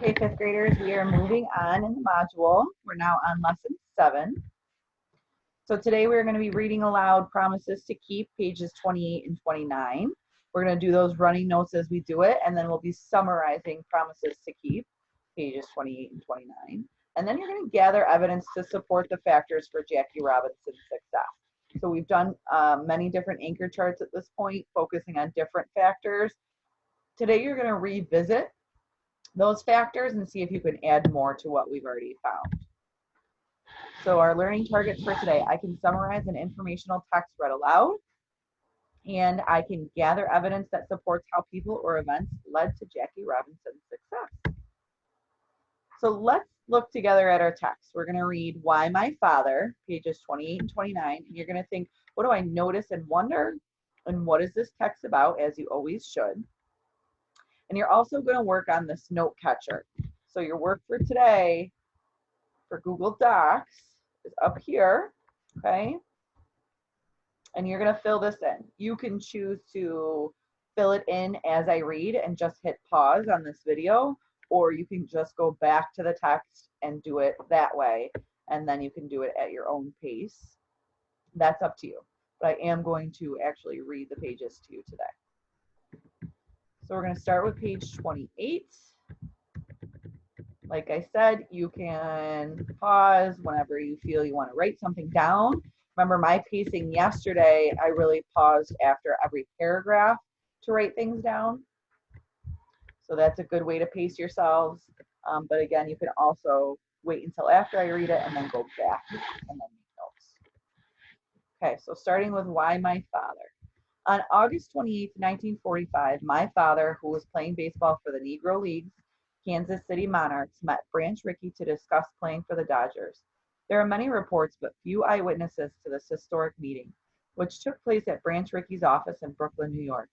Okay, fifth graders, we are moving on in the module. We're now on lesson 7. So today we're going to be reading aloud Promises to Keep, pages 28 and 29. We're going to do those running notes as we do it, and then we'll be summarizing Promises to Keep, pages 28 and 29. And then you're going to gather evidence to support the factors for Jackie Robinson's success. So we've done many different anchor charts at this point, focusing on different factors. Today you're going to revisit those factors and see if you can add more to what we've already found. So our learning targets for today: I can summarize an informational text read aloud, and I can gather evidence that supports how people or events led to Jackie Robinson's success. So let's look together at our text. We're going to read Why My Father, pages 28 and 29, and you're going to think, what do I notice and wonder? And what is this text about, as you always should. And you're also going to work on this note catcher. So your work for today for Google Docs is up here, okay? And you're going to fill this in. You can choose to fill it in as I read and just hit pause on this video, or you can just go back to the text and do it that way, and then you can do it at your own pace. That's up to you. But I am going to actually read the pages to you today. So we're going to start with page 28. Like I said, you can pause whenever you feel you want to write something down. Remember my pacing yesterday, I really paused after every paragraph to write things down. So that's a good way to pace yourselves. But again, you can also wait until after I read it and then go back and then make notes. Okay, so starting with Why My Father. On August 28, 1945, my father, who was playing baseball for the Negro League's Kansas City Monarchs, met Branch Rickey to discuss playing for the Dodgers. There are many reports but few eyewitnesses to this historic meeting, which took place at Branch Rickey's office in Brooklyn, New York.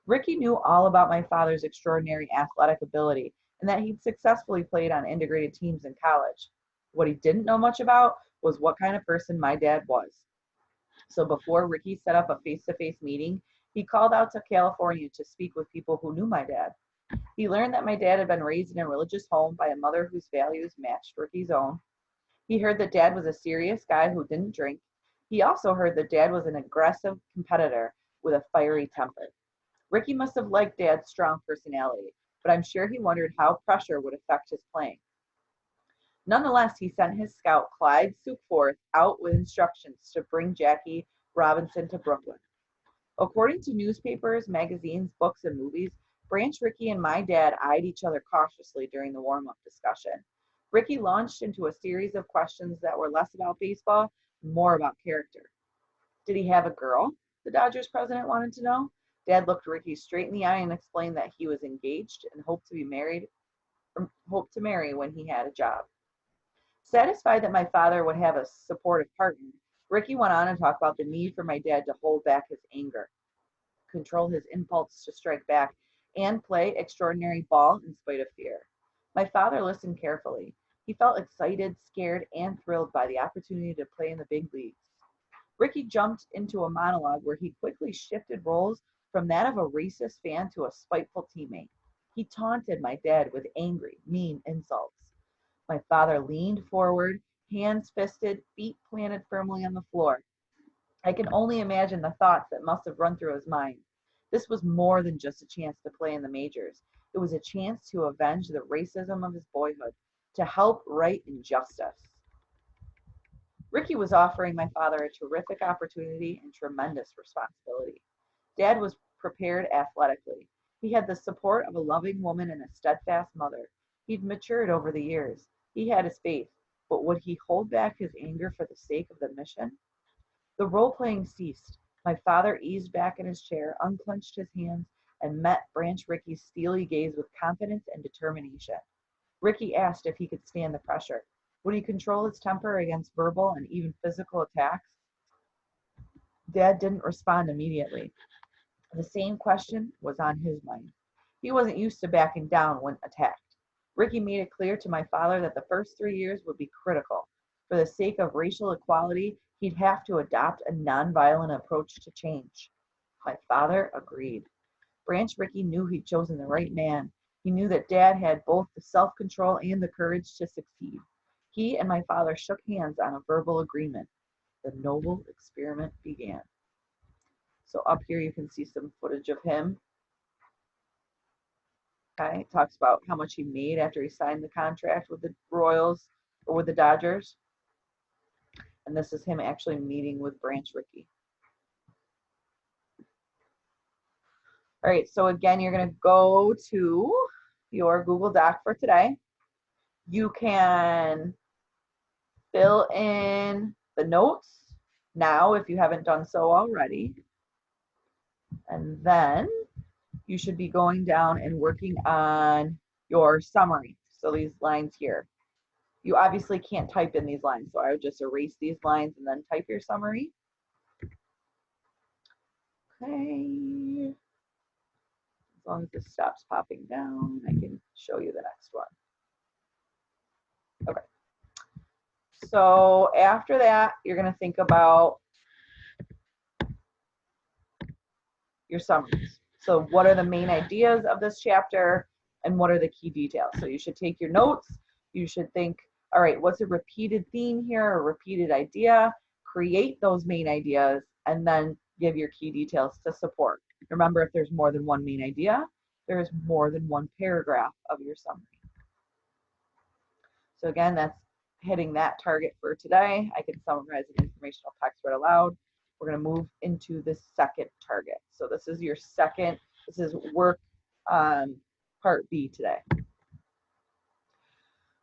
Rickey knew all about my father's extraordinary athletic ability and that he'd successfully played on integrated teams in college. What he didn't know much about was what kind of person my dad was. So before Rickey set up a face-to-face meeting, he called out to California to speak with people who knew my dad. He learned that my dad had been raised in a religious home by a mother whose values matched Rickey's own. He heard that dad was a serious guy who didn't drink. He also heard that dad was an aggressive competitor with a fiery temper. Rickey must have liked dad's strong personality, but I'm sure he wondered how pressure would affect his playing. Nonetheless, he sent his scout, Clyde Sukeforth, out with instructions to bring Jackie Robinson to Brooklyn. According to newspapers, magazines, books, and movies, Branch Rickey and my dad eyed each other cautiously during the warm-up discussion. Rickey launched into a series of questions that were less about baseball, more about character. Did he have a girl? The Dodgers president wanted to know. Dad looked Rickey straight in the eye and explained that he was engaged and hoped to marry when he had a job. Satisfied that my father would have a supportive partner, Rickey went on and talked about the need for my dad to hold back his anger, control his impulse to strike back, and play extraordinary ball in spite of fear. My father listened carefully. He felt excited, scared, and thrilled by the opportunity to play in the big leagues. Rickey jumped into a monologue where he quickly shifted roles from that of a racist fan to a spiteful teammate. He taunted my dad with angry, mean insults. My father leaned forward, hands fisted, feet planted firmly on the floor. I can only imagine the thoughts that must have run through his mind. This was more than just a chance to play in the majors. It was a chance to avenge the racism of his boyhood, to help right injustice. Rickey was offering my father a terrific opportunity and tremendous responsibility. Dad was prepared athletically. He had the support of a loving woman and a steadfast mother. He'd matured over the years. He had his faith, but would he hold back his anger for the sake of the mission? The role-playing ceased. My father eased back in his chair, unclenched his hands, and met Branch Rickey's steely gaze with confidence and determination. Rickey asked if he could stand the pressure. Would he control his temper against verbal and even physical attacks? Dad didn't respond immediately. The same question was on his mind. He wasn't used to backing down when attacked. Rickey made it clear to my father that the first 3 years would be critical. For the sake of racial equality, he'd have to adopt a nonviolent approach to change. My father agreed. Branch Rickey knew he'd chosen the right man. He knew that Dad had both the self-control and the courage to succeed. He and my father shook hands on a verbal agreement. The noble experiment began. So up here you can see some footage of him. Okay, it talks about how much he made after he signed the contract with the Royals or with the Dodgers. And this is him actually meeting with Branch Rickey. All right, so again, you're going to go to your Google Doc for today. You can fill in the notes now if you haven't done so already. And then you should be going down and working on your summary. So these lines here. You obviously can't type in these lines, so I would just erase these lines and then type your summary. Okay. As long as this stops popping down, I can show you the next one. Okay. So after that, you're going to think about your summaries. So what are the main ideas of this chapter and what are the key details? So you should take your notes. You should think, all right, what's a repeated theme here, a repeated idea? Create those main ideas and then give your key details to support. Remember, if there's more than one main idea, there is more than one paragraph of your summary. So again, that's hitting that target for today. I can summarize an informational text read aloud. We're going to move into the second target. So this is your second, this is work part B today.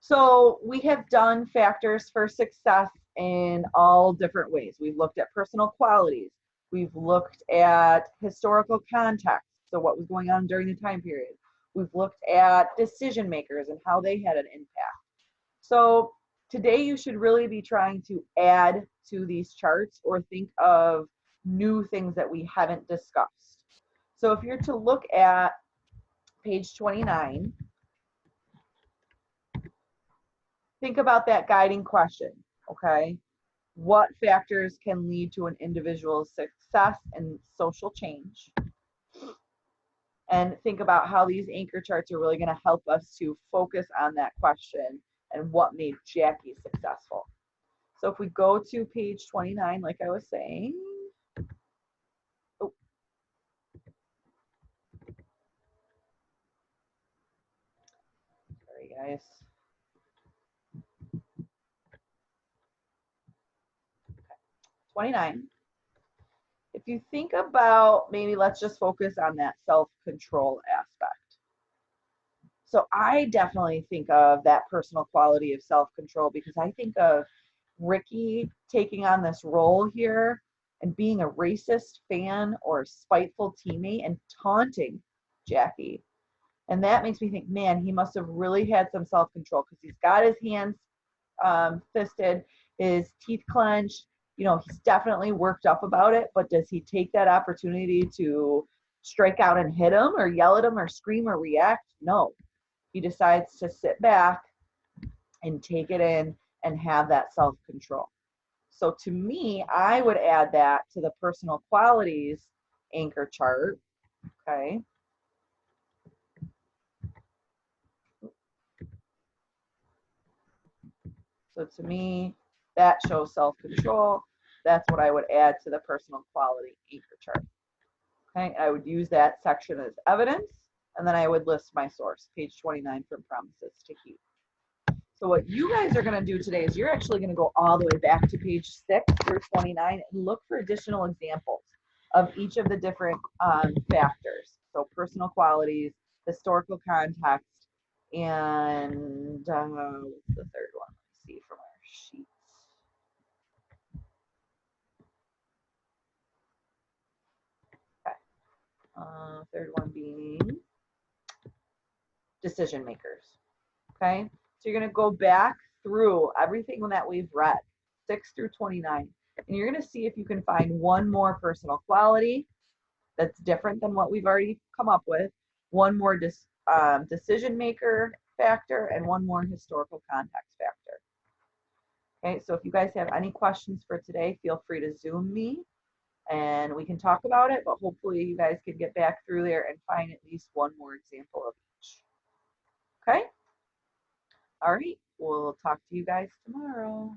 So we have done factors for success in all different ways. We've looked at personal qualities. We've looked at historical context, so what was going on during the time period. We've looked at decision makers and how they had an impact. So today you should really be trying to add to these charts or think of new things that we haven't discussed. So if you're to look at page 29, think about that guiding question, okay? What factors can lead to an individual's success and social change? And think about how these anchor charts are really going to help us to focus on that question and what made Jackie successful. So if we go to page 29, like I was saying, oh, sorry guys. 29. If you think about, maybe let's just focus on that self-control aspect. So I definitely think of that personal quality of self-control because I think of Ricky taking on this role here and being a racist fan or a spiteful teammate and taunting Jackie. And that makes me think, man, he must have really had some self-control because he's got his hands fisted, his teeth clenched. You know, he's definitely worked up about it, but does he take that opportunity to strike out and hit him or yell at him or scream or react? No. He decides to sit back and take it in and have that self-control. So to me, I would add that to the personal qualities anchor chart, okay? So to me, that shows self-control. That's what I would add to the personal quality anchor chart. Okay, I would use that section as evidence, and then I would list my source, page 29 from Promises to Keep. So what you guys are going to do today is you're actually going to go all the way back to page 6 through 29 and look for additional examples of each of the different factors. So personal qualities, historical context, and what's the third one? Let's see from our sheets. Okay. Third one being decision makers. Okay. So you're going to go back through everything that we've read, 6 through 29, and you're going to see if you can find one more personal quality that's different than what we've already come up with, one more decision maker factor, and one more historical context factor. Okay, so if you guys have any questions for today, feel free to Zoom me and we can talk about it, but hopefully you guys can get back through there and find at least one more example of each. All right. We'll talk to you guys tomorrow.